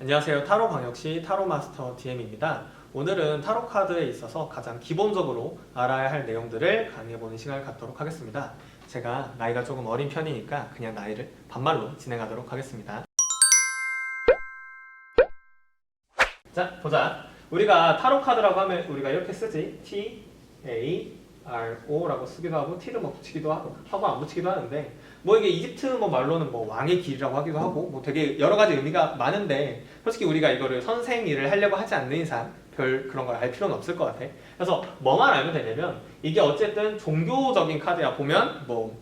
안녕하세요. 타로광역시 타로마스터 DM입니다. 오늘은 타로 카드에 있어서 가장 기본적으로 알아야 할 내용들을 강의해보는 시간을 갖도록 하겠습니다. 제가 나이가 조금 어린 편이니까 그냥 나이를 반말로 진행하도록 하겠습니다. 자, 보자. 우리가 타로 카드라고 하면 우리가 이렇게 쓰지. T, A, R, O라고 쓰기도 하고 T를 뭐 붙이기도 하고 안 붙이기도 하는데 뭐 이게 이집트 뭐 말로는 뭐 왕의 길이라고 하기도 하고 뭐 되게 여러 가지 의미가 많은데 솔직히 우리가 이거를 선생 일을 하려고 하지 않는 이상 별 그런 걸 알 필요는 없을 것 같아. 그래서 뭐만 알면 되냐면 이게 어쨌든 종교적인 카드야. 보면 뭐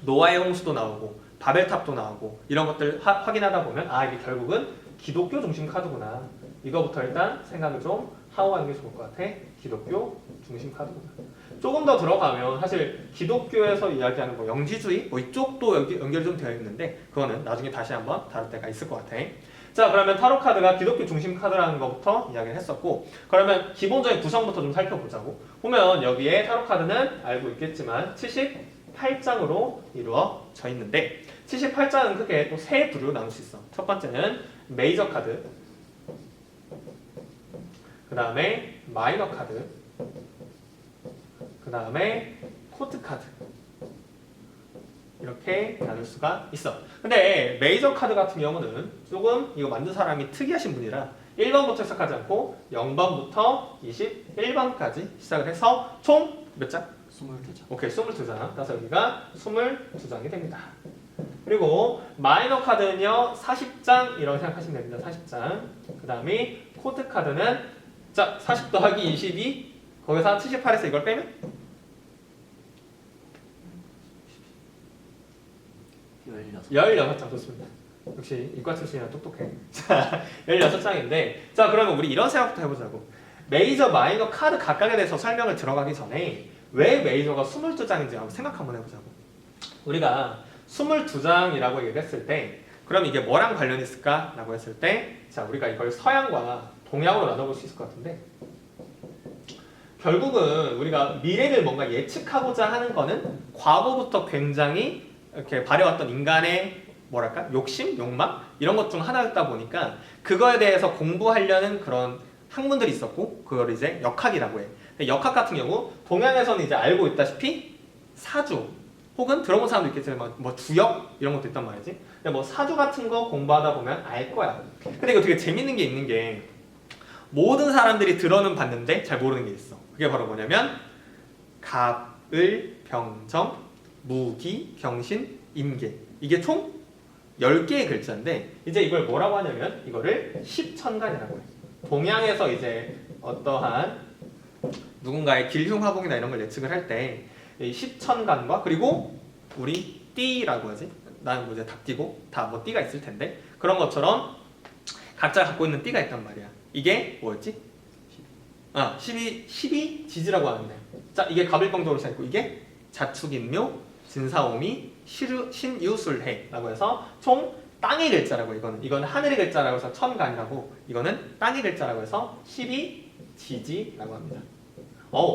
노아의 홍수도 나오고 바벨탑도 나오고 이런 것들 확인하다 보면 아 이게 결국은 기독교 중심 카드구나. 이거부터 일단 생각을 좀 하고 가는 게 좋을 것 같아. 기독교 중심 카드구나. 조금 더 들어가면 사실 기독교에서 이야기하는 뭐 영지주의 뭐 이쪽도 연결이 좀 되어 있는데 그거는 나중에 다시 한번 다룰 때가 있을 것 같아. 자, 그러면 타로 카드가 기독교 중심 카드라는 것부터 이야기를 했었고, 그러면 기본적인 구성부터 좀 살펴보자고. 보면 여기에 타로 카드는 알고 있겠지만 78장으로 이루어져 있는데 78장은 크게 또 세 부류로 나눌 수 있어. 첫 번째는 메이저 카드, 그 다음에 마이너 카드, 그 다음에 코트 카드, 이렇게 나눌 수가 있어. 근데 메이저 카드 같은 경우는 조금 이거 만든 사람이 특이하신 분이라 1번부터 시작하지 않고 0번부터 21번까지 시작을 해서 총 몇 장? 22장. 오케이, 22장. 그래서 여기가 22장이 됩니다. 그리고 마이너 카드는요 40장 이라고 생각하시면 됩니다. 40장. 그 다음에 코트 카드는 자 40 더하기 22 거기서 78에서 이걸 빼면 16장. 좋습니다. 역시 이과 출신이라 똑똑해. 자, 16장인데 자 그러면 우리 이런 생각부터 해보자고. 메이저, 마이너 카드 각각에 대해서 설명을 들어가기 전에 왜 메이저가 22장인지 한번 생각 한번 해보자고. 우리가 22장이라고 얘기했을 때 그럼 이게 뭐랑 관련이 있을까? 라고 했을 때 자 우리가 이걸 서양과 동양으로 나눠볼 수 있을 것 같은데 결국은 우리가 미래를 뭔가 예측하고자 하는 거는 과거부터 굉장히 이렇게 발해왔던 인간의 뭐랄까 욕심, 욕망 이런 것 중 하나였다 보니까 그거에 대해서 공부하려는 그런 학문들이 있었고 그걸 이제 역학이라고 해. 역학 같은 경우 동양에서는 이제 알고 있다시피 사주 혹은 들어본 사람도 있겠지만 뭐 주역 이런 것도 있단 말이지. 근데 뭐 사주 같은 거 공부하다 보면 알 거야. 근데 이거 되게 재밌는 게 있는 게 모든 사람들이 들어는 봤는데 잘 모르는 게 있어. 그게 바로 뭐냐면 갑, 을, 병정, 무기, 경신, 임계. 이게 총 10개의 글자인데 이제 이걸 뭐라고 하냐면 이거를 십천간이라고 해. 동양에서 이제 어떠한 누군가의 길흉화봉이나 이런 걸 예측을 할 때 이 십천간과 그리고 우리 띠라고 하지. 나는 뭐 이제 닭띠고 다 뭐 띠가 있을 텐데 그런 것처럼 각자 갖고 있는 띠가 있단 말이야. 이게 뭐였지? 12 지지라고 하는데 자 이게 갑일병정으로 시작했고 이게 자축인묘, 진사오미, 신유술해라고 해서 총 땅의 글자라고 이거는 하늘의 글자라고 해서 천간이라고 이거는 땅의 글자라고 해서 12지지라고 합니다.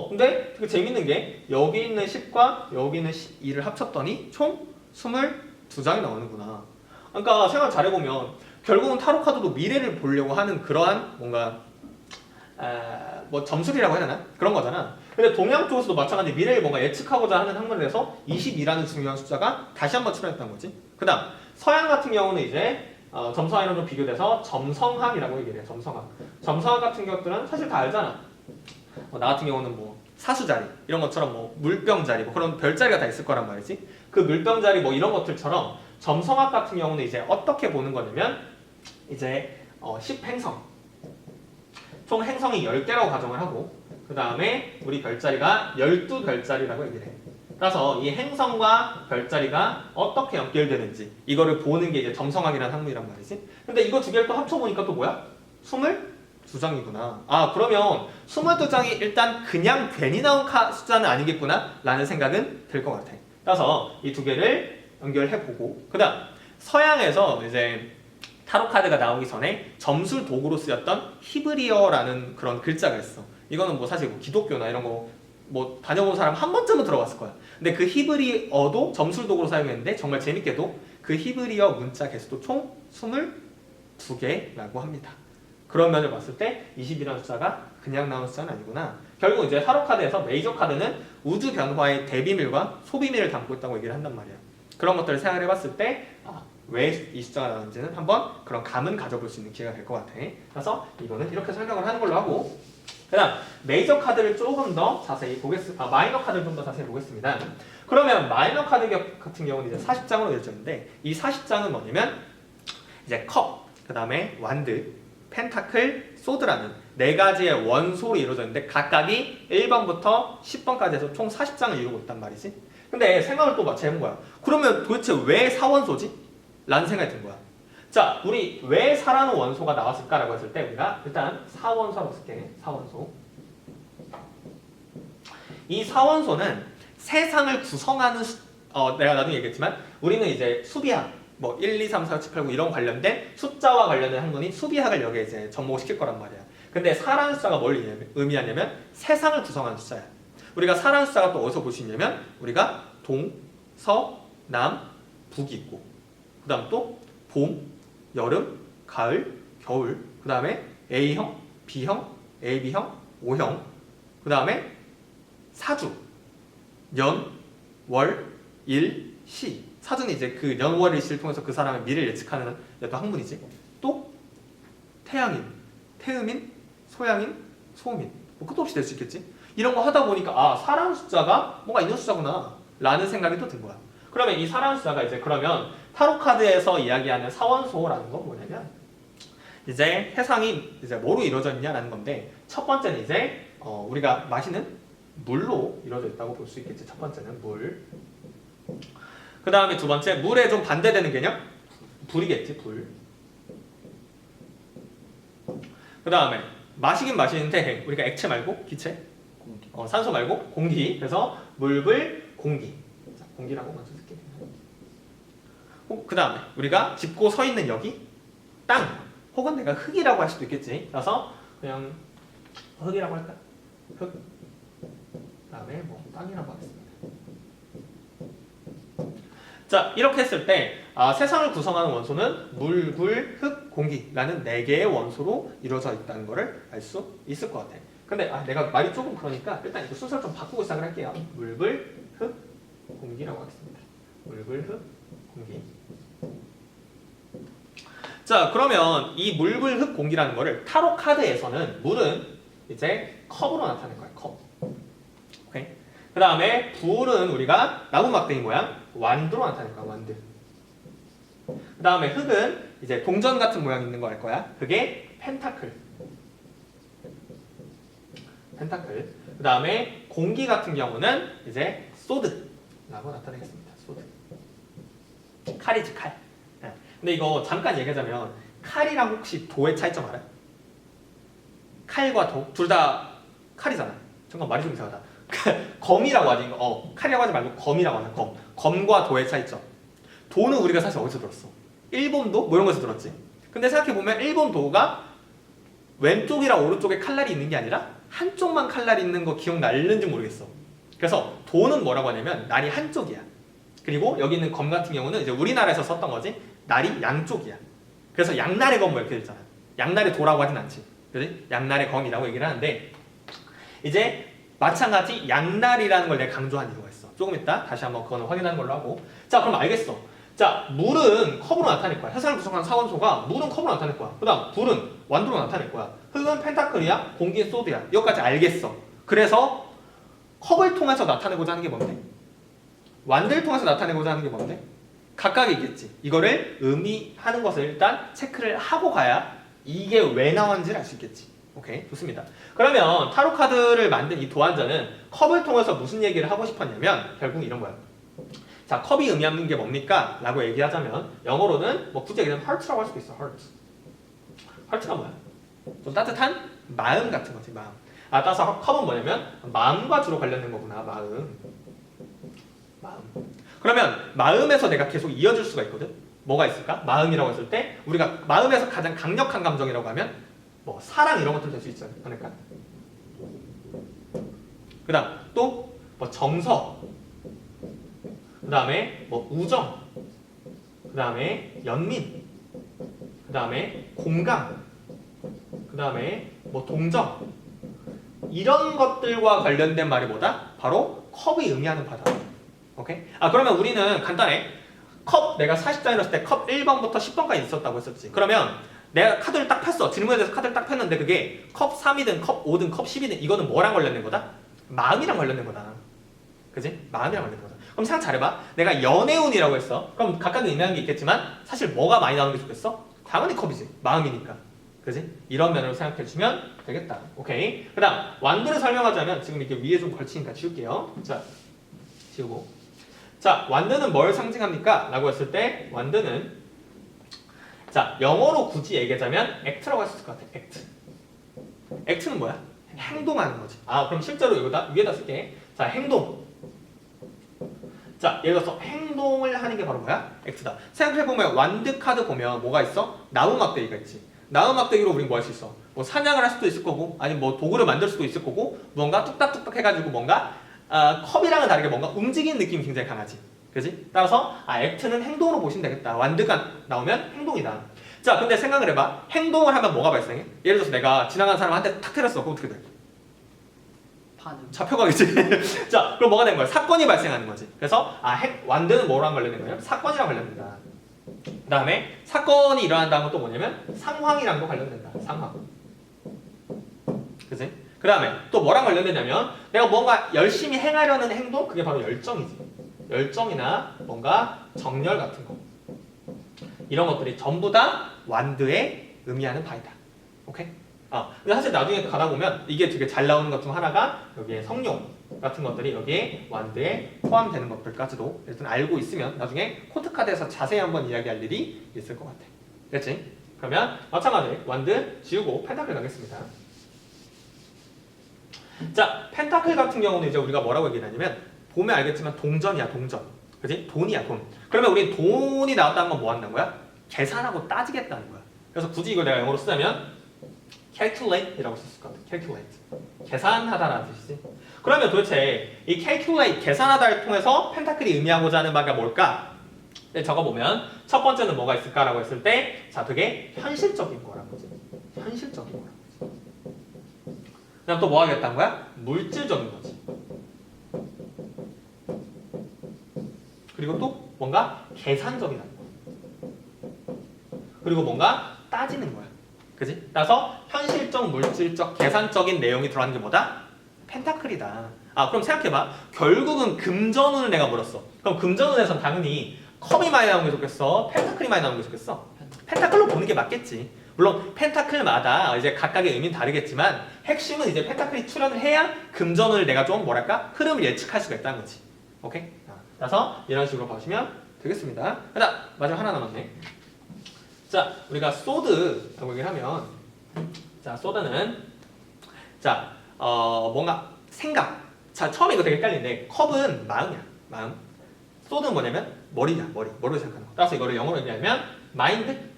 근데 되게 재밌는 게 여기 있는 10과 여기 있는 2를 합쳤더니 총 22장이 나오는구나. 그러니까 생각 잘해보면 결국은 타로 카드도 미래를 보려고 하는 그러한 뭔가 뭐 점술이라고 해야 되나? 그런 거잖아. 근데 동양 쪽에서도 마찬가지 미래를 뭔가 예측하고자 하는 학문에서 22라는 중요한 숫자가 다시 한번 출현했던 거지. 그 다음 서양 같은 경우는 이제 점성학이랑 좀 비교돼서 점성학이라고 얘기를 해. 점성학 같은 것들은 사실 다 알잖아. 나 같은 경우는 뭐 사수자리 이런 것처럼 뭐 물병자리 뭐 그런 별자리가 다 있을 거란 말이지. 그 물병자리 뭐 이런 것들처럼 점성학 같은 경우는 이제 어떻게 보는 거냐면 이제 10행성 총 행성이 10개라고 가정을 하고 그 다음에 우리 별자리가 12별자리라고 얘기를 해. 그래서 이 행성과 별자리가 어떻게 연결되는지 이거를 보는 게 이제 점성학이라는 학문이란 말이지. 근데 이거 두 개를 또 합쳐보니까 또 뭐야? 22장이구나. 그러면 22장이 일단 그냥 괜히 나온 숫자는 아니겠구나 라는 생각은 들 것 같아. 그래서 이 두 개를 연결해보고 그 다음 서양에서 이제 타로 카드가 나오기 전에 점술 도구로 쓰였던 히브리어라는 그런 글자가 있어. 이거는 뭐 사실 뭐 기독교나 이런 거 뭐 다녀본 사람 한 번쯤은 들어봤을 거야. 근데 그 히브리어도 점술 도구로 사용했는데 정말 재밌게도 그 히브리어 문자 개수도 총 두 개라고 합니다. 그런 면을 봤을 때 20이라는 숫자가 그냥 나온 숫자는 아니구나. 결국 이제 타로 카드에서 메이저 카드는 우주 변화의 대비밀과 소비밀을 담고 있다고 얘기를 한단 말이야. 그런 것들을 생각을 해봤을 때 왜 이 숫자가 나왔는지는 한번 그런 감은 가져볼 수 있는 기회가 될 것 같아. 그래서 이거는 이렇게 설명을 하는 걸로 하고, 그다음 메이저 카드를 조금 더 자세히 보겠습니다. 마이너 카드를 좀 더 자세히 보겠습니다. 그러면 마이너 카드 같은 경우는 이제 40장으로 되어 있는데, 이 40장은 뭐냐면 이제 컵, 그다음에 완드, 펜타클, 소드라는 네 가지의 원소로 이루어져 있는데 각각이 1번부터 10번까지 해서 총 40장을 이루고 있단 말이지. 근데 생각을 또 마치 해본 거야. 그러면 도대체 왜 사원소지? 라는 생각이 든 거야. 자, 우리 왜 사라는 원소가 나왔을까라고 했을 때 우리가 일단 사원소라고 쓸게. 사원소. 이 사원소는 세상을 구성하는 내가 나중에 얘기했지만 우리는 이제 수비학 뭐 1, 2, 3, 4, 5, 7, 8, 9 이런 관련된 숫자와 관련된 학문이 수비학을 여기에 이제 접목을 시킬 거란 말이야. 근데 사라는 숫자가 뭘 의미하냐면 세상을 구성하는 숫자야. 우리가 사라는 숫자가 또 어디서 볼 수 있냐면 우리가 동, 서, 남, 북이 있고 그 다음 또 봄, 여름, 가을, 겨울, 그 다음에 A형, B형, AB형, O형, 그 다음에 사주, 년, 월, 일, 시. 사주는 이제 그 년, 월, 일, 시를 통해서 그 사람의 미래를 예측하는 어떤 학문이지. 또 태양인, 태음인, 소양인, 소음인. 뭐 끝도 없이 될 수 있겠지. 이런 거 하다 보니까 사라는 숫자가 뭔가 있는 숫자구나 라는 생각이 또 든 거야. 그러면 이 사라는 숫자가 이제 그러면 타로 카드에서 이야기하는 사원소라는 건 뭐냐면 이제 세상이 이제 뭐로 이루어져 있냐라는 건데, 첫 번째는 이제 우리가 마시는 물로 이루어져 있다고 볼 수 있겠지. 첫 번째는 물. 그 다음에 두 번째, 물에 좀 반대되는 개념? 불이겠지. 불. 그 다음에 마시긴 마시는데 우리가 액체 말고 기체, 산소 말고 공기. 그래서 물, 불, 공기. 자, 공기라고 먼저 쓸게요. 그 다음에 우리가 짚고 서 있는 여기 땅, 혹은 내가 흙이라고 할 수도 있겠지. 그래서 그냥 흙이라고 할까? 흙. 그 다음에 뭐 땅이라고 하겠습니다. 자, 이렇게 했을 때 세상을 구성하는 원소는 물, 불, 흙, 공기라는 4개의 원소로 이루어져 있다는 것을 알 수 있을 것 같아. 근데 내가 말이 조금 그러니까 일단 이거 순서를 좀 바꾸고 시작을 할게요. 물, 불, 흙, 공기라고 하겠습니다. 물, 불, 흙, 공기. 자, 그러면 이 물, 불, 흙, 공기라는 거를 타로 카드에서는 물은 이제 컵으로 나타낼 거야. 컵. 오케이. 그 다음에 불은 우리가 나무막대기 모양 완두로 나타낼 거야. 완두. 그 다음에 흙은 이제 동전 같은 모양 있는 거 알 거야. 그게 펜타클. 펜타클. 그 다음에 공기 같은 경우는 이제 소드라고 나타내겠습니다. 소드. 칼이지, 칼. 근데 이거 잠깐 얘기하자면 칼이랑 혹시 도의 차이점 알아요? 칼과 도? 둘 다 칼이잖아. 잠깐 말이 좀 이상하다. 검이라고 하지. 칼이라고 하지 말고 검이라고 하자. 검. 검과 도의 차이점. 도는 우리가 사실 어디서 들었어? 일본도? 뭐 이런 거에서 들었지. 근데 생각해보면 일본 도가 왼쪽이랑 오른쪽에 칼날이 있는 게 아니라 한쪽만 칼날이 있는 거 기억나는지 모르겠어. 그래서 도는 뭐라고 하냐면 날이 한쪽이야. 그리고 여기 있는 검 같은 경우는 이제 우리나라에서 썼던 거지. 날이 양쪽이야. 그래서 양날의 검 뭐 이렇게 되잖아. 양날의 도라고 하진 않지. 그지? 양날의 검이라고 얘기를 하는데, 이제 마찬가지 양날이라는 걸 내가 강조한 이유가 있어. 조금 이따 다시 한번 그거는 확인하는 걸로 하고. 자, 그럼 알겠어. 자, 물은 컵으로 나타낼 거야. 세상을 구성하는 사원소가 물은 컵으로 나타낼 거야. 그 다음 불은 완두로 나타낼 거야. 흙은 펜타클이야. 공기는 소드야. 이것까지 알겠어. 그래서 컵을 통해서 나타내고자 하는 게 뭔데? 완두를 통해서 나타내고자 하는 게 뭔데? 각각이 있겠지. 이거를 의미하는 것을 일단 체크를 하고 가야 이게 왜 나왔는지를 알 수 있겠지. 오케이, 좋습니다. 그러면 타로 카드를 만든 이 도안자는 컵을 통해서 무슨 얘기를 하고 싶었냐면 결국 이런 거야. 자, 컵이 의미하는 게 뭡니까? 라고 얘기하자면 영어로는 뭐 굳이 얘기하면 heart라고 할 수도 있어. heart. heart가 뭐야? 좀 따뜻한 마음 같은 거지. 마음. 따라서 컵은 뭐냐면 마음과 주로 관련된 거구나. 마음. 그러면 마음에서 내가 계속 이어줄 수가 있거든. 뭐가 있을까? 마음이라고 했을 때 우리가 마음에서 가장 강력한 감정이라고 하면 뭐 사랑 이런 것도 될 수 있지 않을까? 그 다음 또 뭐 정서, 그 다음에 뭐 우정, 그 다음에 연민, 그 다음에 공감, 그 다음에 뭐 동정, 이런 것들과 관련된 말이 뭐다? 바로 컵이 의미하는 바다. 오케이? 그러면 우리는 간단해. 컵 내가 40장에 넣었을 때 컵 1번부터 10번까지 있었다고 했었지. 그러면 내가 카드를 딱 폈어. 질문에 대해서 카드를 딱 폈는데 그게 컵 3이든 컵 5든 컵 10이든 이거는 뭐랑 관련된 거다? 마음이랑 관련된 거다. 그지? 마음이랑 관련된 거다. 그럼 생각 잘해봐. 내가 연애운이라고 했어. 그럼 각각 의미하는 게 있겠지만 사실 뭐가 많이 나오는 게 좋겠어? 당연히 컵이지. 마음이니까. 그지? 이런 면으로 생각해주면 되겠다. 오케이? 그 다음 완두를 설명하자면 지금 이렇게 위에 좀 걸치니까 지울게요. 자, 지우고. 자, 완두는 뭘 상징합니까? 라고 했을 때 완두는 자, 영어로 굳이 얘기하자면 act라고 할 수 있을 것 같아. act. act는 뭐야? 행동하는 거지. 그럼 실제로 여기다 위에다 쓸게. 자, 행동. 자, 예를 들어서 행동을 하는 게 바로 뭐야? act다. 생각해보면 완두 카드 보면 뭐가 있어? 나무 막대기가 있지. 나무 막대기로 우린 뭐 할 수 있어? 뭐 사냥을 할 수도 있을 거고, 아니면 뭐 도구를 만들 수도 있을 거고, 뭔가 뚝딱뚝딱 해가지고 뭔가 컵이랑은 다르게 뭔가 움직이는 느낌이 굉장히 강하지. 그지? 따라서 액트는 행동으로 보시면 되겠다. 완두가 나오면 행동이다. 자, 근데 생각을 해봐. 행동을 하면 뭐가 발생해? 예를 들어서 내가 지나가는 사람한테 탁 때렸어. 그럼 어떻게 돼? 반응. 잡혀가겠지. 자, 그럼 뭐가 되는 거야? 사건이 발생하는 거지. 그래서 완두는 뭐랑 관련된 거예요? 사건이랑 관련된다. 그 다음에 사건이 일어난다는 것도 뭐냐면 상황이랑도 관련된다. 상황. 그지? 그 다음에 또 뭐랑 관련되냐면 내가 뭔가 열심히 행하려는 행동? 그게 바로 열정이지. 열정이나 뭔가 정열 같은 거. 이런 것들이 전부 다 완두에 의미하는 바이다. 오케이? 근데 사실 나중에 가다 보면 이게 되게 잘 나오는 것 중 하나가 여기에 성용 같은 것들이 여기에 완두에 포함되는 것들까지도 일단 알고 있으면 나중에 코트카드에서 자세히 한번 이야기할 일이 있을 것 같아. 됐지? 그러면 마찬가지로 완두 지우고 펜타클 가겠습니다. 자, 펜타클 같은 경우는 이제 우리가 뭐라고 얘기하냐면 보면 알겠지만 동전이야, 동전. 그지? 돈이야, 돈. 그러면 우리 돈이 나왔다는 건 뭐 한다는 거야? 계산하고 따지겠다는 거야. 그래서 굳이 이걸 내가 영어로 쓰자면 calculate 이라고 썼을 것 같아. calculate. 계산하다라는 뜻이지. 그러면 도대체 이 calculate, 계산하다를 통해서 펜타클이 의미하고자 하는 바가 뭘까? 적어보면 첫 번째는 뭐가 있을까라고 했을 때 자, 되게 현실적인 거라는 거지. 현실적인 거라는 거지. 그 다음 또 뭐 하겠다는 거야? 물질적인 거지. 그리고 또 뭔가 계산적이라는 거야. 그리고 뭔가 따지는 거야. 그지? 따라서 현실적, 물질적, 계산적인 내용이 들어가는 게 뭐다? 펜타클이다. 그럼 생각해봐. 결국은 금전운을 내가 물었어. 그럼 금전운에선 당연히 컵이 많이 나오는 게 좋겠어? 펜타클이 많이 나오는 게 좋겠어? 펜타클로 보는 게 맞겠지. 물론 펜타클마다 이제 각각의 의미는 다르겠지만 핵심은 이제 펜타클이 출현을 해야 금전운을 내가 좀 뭐랄까? 흐름을 예측할 수가 있다는 거지. 오케이? 그래서 이런 식으로 보시면 되겠습니다. 그다음 마지막 하나 남았네. 자, 우리가 소드라고 얘기를 하면 자, 소드는 자, 뭔가 생각. 자, 처음에 이거 되게 헷갈리는데 컵은 마음이야. 마음. 소드는 뭐냐면 머리냐, 머리로 생각하는 거. 따라서 이거를 영어로 얘기하면 마인드.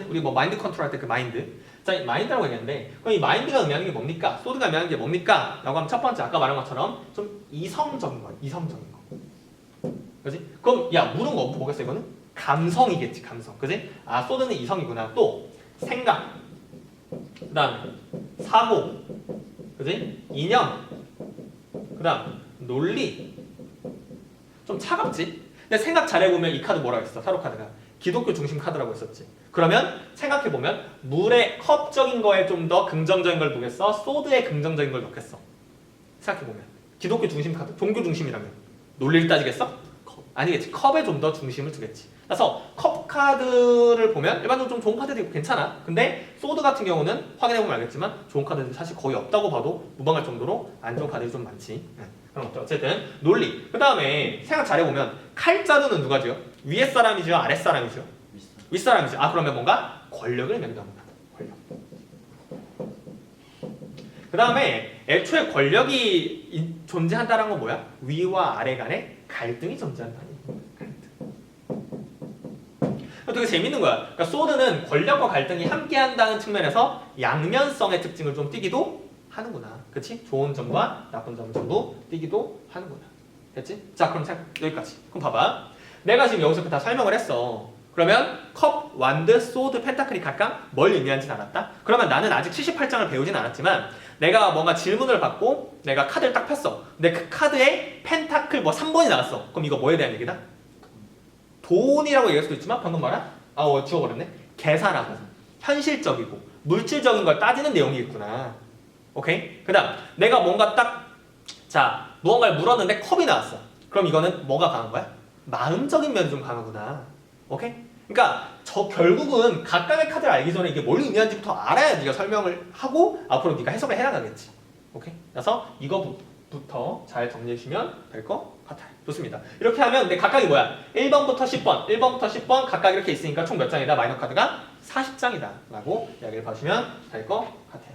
우리 뭐 마인드 컨트롤 할 때 그 마인드. 자, 이 마인드라고 얘기하는데 그럼 이 마인드가 의미하는 게 뭡니까? 소드가 의미하는 게 뭡니까? 라고 하면 첫 번째 아까 말한 것처럼 좀 이성적인 거야. 이성적인 거. 그지? 그럼 야, 물은 거 뭐겠어 이거는? 감성이겠지, 감성. 그지? 소드는 이성이구나. 또 생각. 그다음에 사고. 그지? 이념. 그다음 논리. 좀 차갑지? 근데 생각 잘해보면 이 카드 뭐라고 했어? 타로 카드가 기독교 중심 카드라고 했었지. 그러면 생각해보면 물의 컵적인 거에 좀 더 긍정적인 걸 두겠어? 소드에 긍정적인 걸 넣겠어? 생각해보면 기독교 중심 카드, 종교 중심이라면 논리를 따지겠어? 아니겠지. 컵에 좀 더 중심을 두겠지. 그래서 컵 카드를 보면 일반적으로 좀 좋은 카드도 있고 괜찮아. 근데 소드 같은 경우는 확인해보면 알겠지만 좋은 카드들이 사실 거의 없다고 봐도 무방할 정도로 안 좋은 카드들이 좀 많지. 그럼 어쨌든 논리. 그 다음에 생각 잘해보면 칼자루는 누가 지어? 위에 사람이죠? 아래 사람이죠? 윗사람이죠. 그러면 뭔가 권력을 의미하기도 합니다. 권력. 그 다음에 애초에 권력이 존재한다는 건 뭐야? 위와 아래 간의 갈등이 존재한다는 되게 재밌는 거야. 그러니까 소드는 권력과 갈등이 함께한다는 측면에서 양면성의 특징을 좀 띠기도 하는구나. 그렇지? 좋은 점과 나쁜 점을 전부 띠기도 하는구나. 됐지? 자, 그럼 여기까지. 그럼 봐봐. 내가 지금 여기서 다 설명을 했어. 그러면 컵, 완드, 소드, 펜타클이 각각 뭘 의미하는지는 알았다? 그러면 나는 아직 78장을 배우진 않았지만 내가 뭔가 질문을 받고 내가 카드를 딱 폈어. 근데 그 카드에 펜타클 뭐 3번이 나왔어. 그럼 이거 뭐에 대한 얘기다? 돈이라고 얘기할 수도 있지만 방금 말한 지워버렸네. 계산하고 현실적이고 물질적인 걸 따지는 내용이겠구나. 오케이? 그 다음 내가 뭔가 무언가를 물었는데 컵이 나왔어. 그럼 이거는 뭐가 강한 거야? 마음적인 면이 좀 강하구나. 오케이? 그러니까 결국은 각각의 카드를 알기 전에 이게 뭘 의미하는지부터 알아야 네가 설명을 하고 앞으로 네가 해석을 해나가겠지. 오케이? 그래서 이거부터 잘 정리해 주시면 될 것 같아요. 좋습니다. 이렇게 하면 내 각각이 뭐야? 1번부터 10번, 1번부터 10번 각각 이렇게 있으니까 총 몇 장이다? 마이너 카드가 40장이다 라고 이야기를 봐주시면 될 것 같아요.